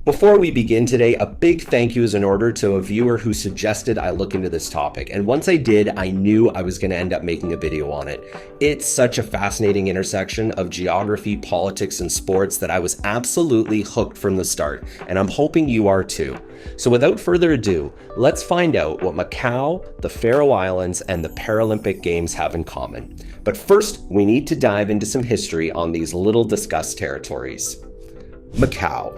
Before we begin today, a big thank you is in order to a viewer who suggested I look into this topic. And once I did, I knew I was going to end up making a video on it. It's such a fascinating intersection of geography, politics, and sports that I was absolutely hooked from the start. And I'm hoping you are too. So without further ado, let's find out what Macau, the Faroe Islands, and the Paralympic Games have in common. But first, we need to dive into some history on these little discussed territories. Macau.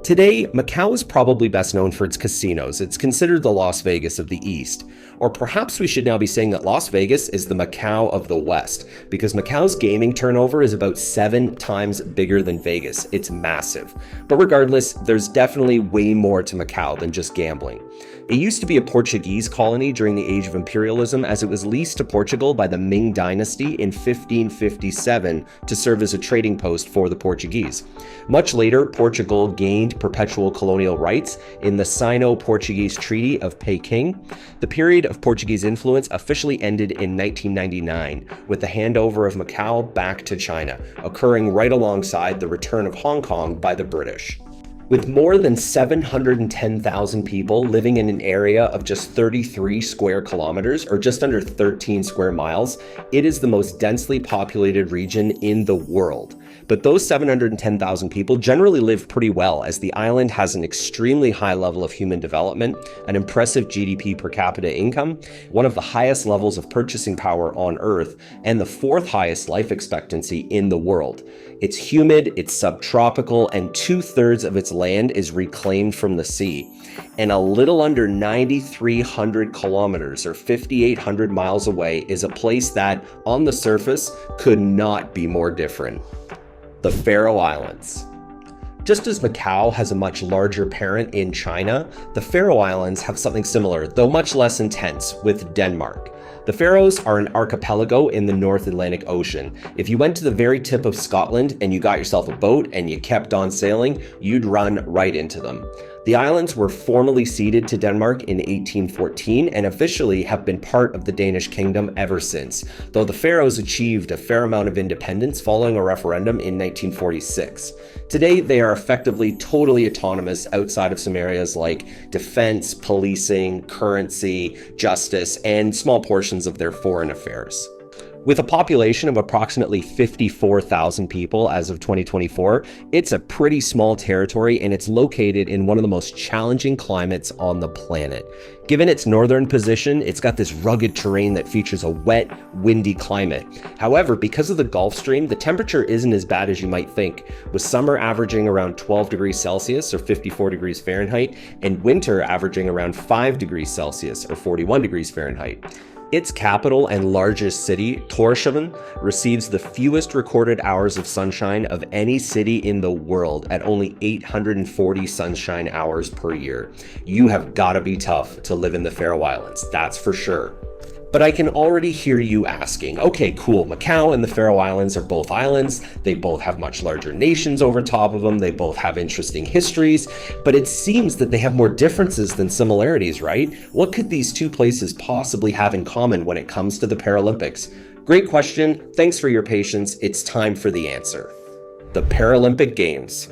Today, Macau is probably best known for its casinos. It's considered the Las Vegas of the East. Or perhaps we should now be saying that Las Vegas is the Macau of the West, because Macau's gaming turnover is about 7 times bigger than Vegas. It's massive. But regardless, there's definitely way more to Macau than just gambling. It used to be a Portuguese colony during the Age of Imperialism, as it was leased to Portugal by the Ming Dynasty in 1557 to serve as a trading post for the Portuguese. Much later, Portugal gained perpetual colonial rights in the Sino-Portuguese Treaty of Peking. The period of Portuguese influence officially ended in 1999, with the handover of Macau back to China, occurring right alongside the return of Hong Kong by the British. With more than 710,000 people living in an area of just 33 square kilometers, or just under 13 square miles, it is the most densely populated region in the world. But those 710,000 people generally live pretty well, as the island has an extremely high level of human development, an impressive GDP per capita income, one of the highest levels of purchasing power on Earth, and the 4th highest life expectancy in the world. It's humid, it's subtropical, and 2/3 of its land is reclaimed from the sea. And a little under 9,300 kilometers, or 5,800 miles away, is a place that, on the surface, could not be more different. The Faroe Islands. Just as Macau has a much larger parent in China, the Faroe Islands have something similar, though much less intense, with Denmark. The Faroes are an archipelago in the North Atlantic Ocean. If you went to the very tip of Scotland and you got yourself a boat and you kept on sailing, you'd run right into them. The islands were formally ceded to Denmark in 1814 and officially have been part of the Danish kingdom ever since, though the Faroes achieved a fair amount of independence following a referendum in 1946. Today, they are effectively totally autonomous outside of some areas like defense, policing, currency, justice, and small portions of their foreign affairs. With a population of approximately 54,000 people as of 2024, it's a pretty small territory, and it's located in one of the most challenging climates on the planet. Given its northern position, it's got this rugged terrain that features a wet, windy climate. However, because of the Gulf Stream, the temperature isn't as bad as you might think, with summer averaging around 12 degrees Celsius or 54 degrees Fahrenheit, and winter averaging around 5 degrees Celsius or 41 degrees Fahrenheit. Its capital and largest city, Tórshavn, receives the fewest recorded hours of sunshine of any city in the world at only 840 sunshine hours per year. You have gotta be tough to live in the Faroe Islands, that's for sure. But I can already hear you asking, okay, cool, Macau and the Faroe Islands are both islands, they both have much larger nations over top of them, they both have interesting histories, but it seems that they have more differences than similarities, right? What could these two places possibly have in common when it comes to the Paralympics? Great question, thanks for your patience, it's time for the answer. The Paralympic Games.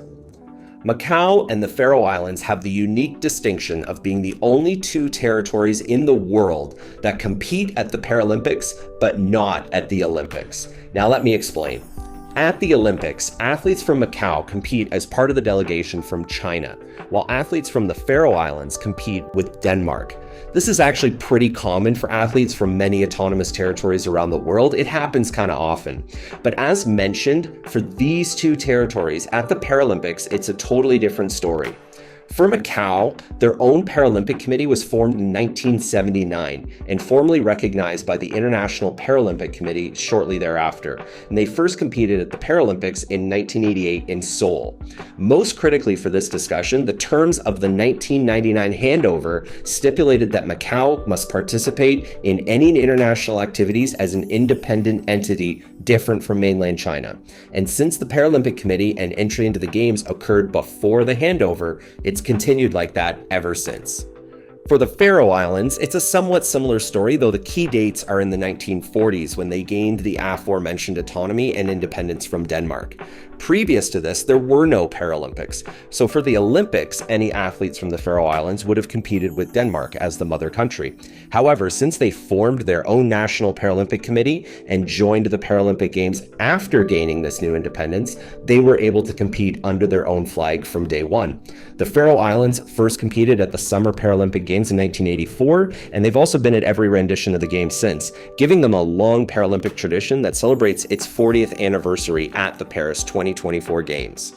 Macau and the Faroe Islands have the unique distinction of being the only two territories in the world that compete at the Paralympics, but not at the Olympics. Now let me explain. At the Olympics, athletes from Macau compete as part of the delegation from China, while athletes from the Faroe Islands compete with Denmark. This is actually pretty common for athletes from many autonomous territories around the world. It happens kind of often. But as mentioned, for these two territories at the Paralympics, it's a totally different story. For Macau, their own Paralympic Committee was formed in 1979 and formally recognized by the International Paralympic Committee shortly thereafter, and they first competed at the Paralympics in 1988 in Seoul. Most critically for this discussion, the terms of the 1999 handover stipulated that Macau must participate in any international activities as an independent entity different from mainland China. And since the Paralympic Committee and entry into the Games occurred before the handover, it's continued like that ever since. For the Faroe Islands, it's a somewhat similar story, though the key dates are in the 1940s when they gained the aforementioned autonomy and independence from Denmark. Previous to this, there were no Paralympics. So for the Olympics, any athletes from the Faroe Islands would have competed with Denmark as the mother country. However, since they formed their own national Paralympic committee and joined the Paralympic Games after gaining this new independence, they were able to compete under their own flag from day one. The Faroe Islands first competed at the Summer Paralympic Games in 1984, and they've also been at every rendition of the Games since, giving them a long Paralympic tradition that celebrates its 40th anniversary at the Paris 2024 Games.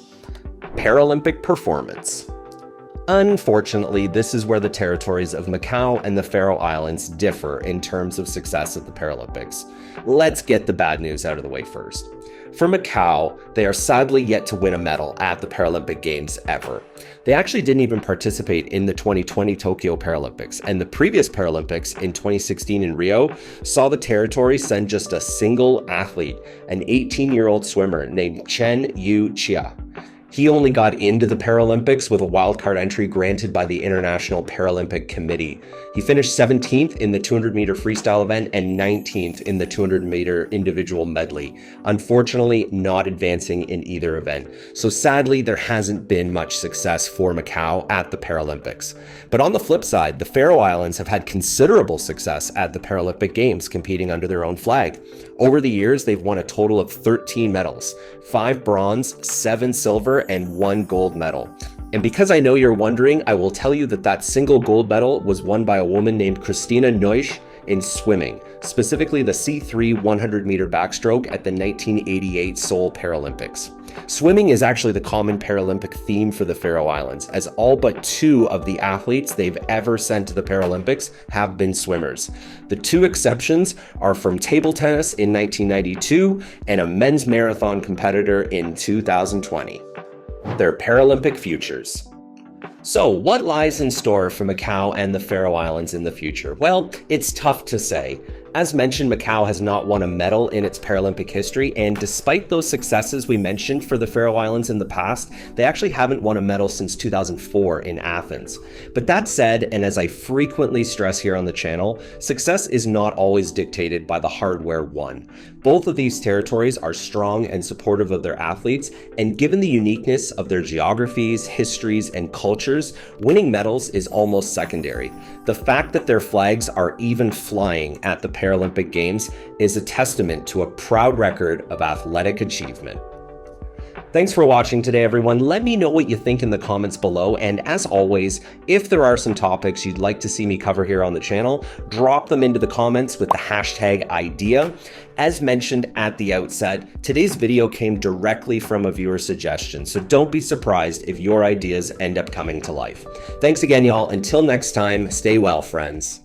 Paralympic Performance. Unfortunately, this is where the territories of Macau and the Faroe Islands differ in terms of success at the Paralympics. Let's get the bad news out of the way first. For Macau, they are sadly yet to win a medal at the Paralympic Games ever. They actually didn't even participate in the 2020 Tokyo Paralympics, and the previous Paralympics in 2016 in Rio saw the territory send just a single athlete, an 18-year-old swimmer named Chen Yu Chia. He only got into the Paralympics with a wildcard entry granted by the International Paralympic Committee. He finished 17th in the 200-meter freestyle event and 19th in the 200-meter individual medley, unfortunately not advancing in either event. So sadly, there hasn't been much success for Macau at the Paralympics. But on the flip side, the Faroe Islands have had considerable success at the Paralympic Games, competing under their own flag. Over the years, they've won a total of 13 medals, 5 bronze, 7 silver, and 1 gold medal. And because I know you're wondering, I will tell you that single gold medal was won by a woman named Christina Neusch in swimming, specifically the C3 100-meter backstroke at the 1988 Seoul Paralympics. Swimming is actually the common Paralympic theme for the Faroe Islands, as all but 2 of the athletes they've ever sent to the Paralympics have been swimmers. The 2 exceptions are from table tennis in 1992 and a men's marathon competitor in 2020. Their Paralympic futures. So what lies in store for Macau and the Faroe Islands in the future? Well, it's tough to say. As mentioned, Macau has not won a medal in its Paralympic history, and despite those successes we mentioned for the Faroe Islands in the past, they actually haven't won a medal since 2004 in Athens. But that said, and as I frequently stress here on the channel, success is not always dictated by the hardware won. Both of these territories are strong and supportive of their athletes, and given the uniqueness of their geographies, histories, and cultures, winning medals is almost secondary. The fact that their flags are even flying at the Paralympic Games is a testament to a proud record of athletic achievement. Thanks for watching today, everyone. Let me know what you think in the comments below, and as always, if there are some topics you'd like to see me cover here on the channel, drop them into the comments with the hashtag idea. As mentioned at the outset, today's video came directly from a viewer suggestion, so don't be surprised if your ideas end up coming to life. Thanks again, y'all. Until next time, stay well, friends.